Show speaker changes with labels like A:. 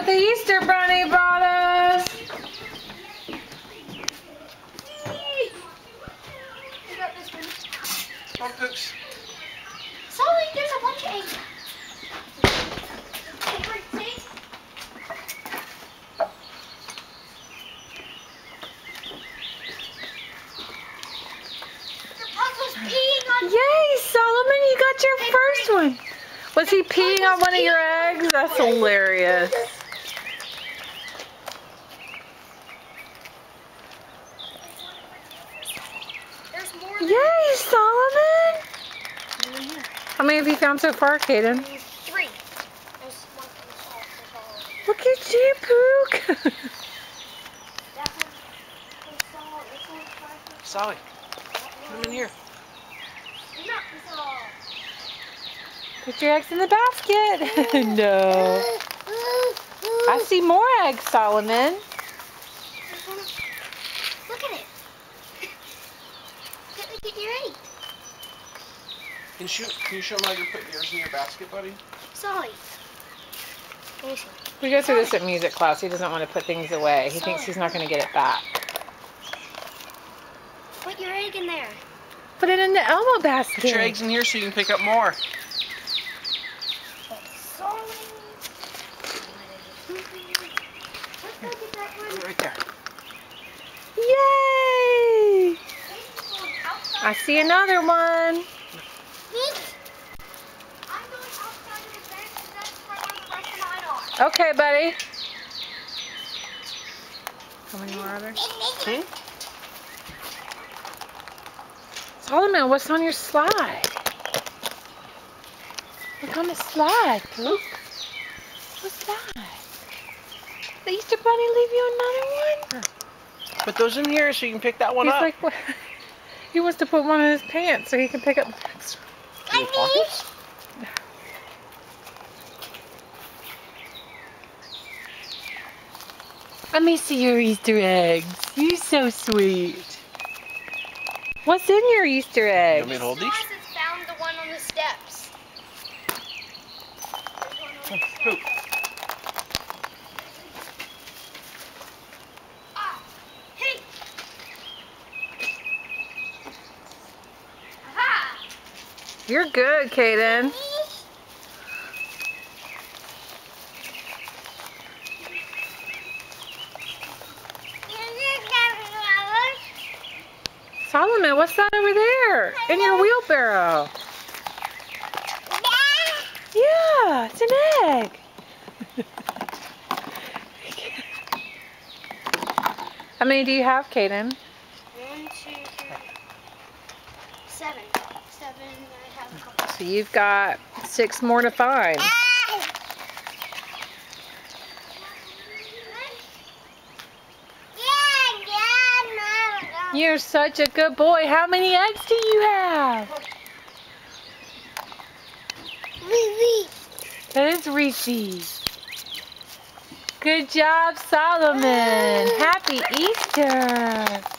A: what the Easter Bunny brought us.
B: Come on, Poops.
C: Sully, there's a bunch of eggs.
A: Yay, Solomon, you got your first one. Was he peeing on one of your eggs? That's hilarious. Yay, Solomon. How many have you found so far, Kaden?
C: 3.
A: Look at you, Pook.
B: Sally, put them in here.
A: Put your eggs in the basket. No. I see more eggs, Solomon.
C: Look at it. Look at your egg.
B: Can you show them how you're putting yours in your basket, buddy?
C: Sorry.
A: We go through this at music class. He doesn't want to put things away. He thinks he's not going to get it back.
C: Put your egg in there.
A: Put it in the Elmo basket.
B: Put your eggs in here so you can pick up more. Right there.
A: Yay! I see another one. Okay, buddy. How many more are there? Solomon, what's on your slide? Look on the slide, Poop. What's that? The Easter Bunny leave you another one?
B: Put those in here so you can pick that one
A: He's
B: up.
A: like, what? He wants to put one in his pants so he can pick up the next one.
B: Your pockets?
A: Let me see your Easter eggs. You're so sweet. What's in your Easter
B: You
A: eggs?
B: want me to hold these?
C: Found the one on the steps.
B: Poop.
C: Hey. Aha.
A: You're good, Kaden. Solomon, what's that over there in your wheelbarrow? Yeah, it's an egg. How many do you have, Kaden?
C: 1, 2, 3, 7. 7. I have a couple.
A: So you've got 6 more to find. You're such a good boy. How many eggs do you have? That is Reese. Good job, Solomon. Happy Easter.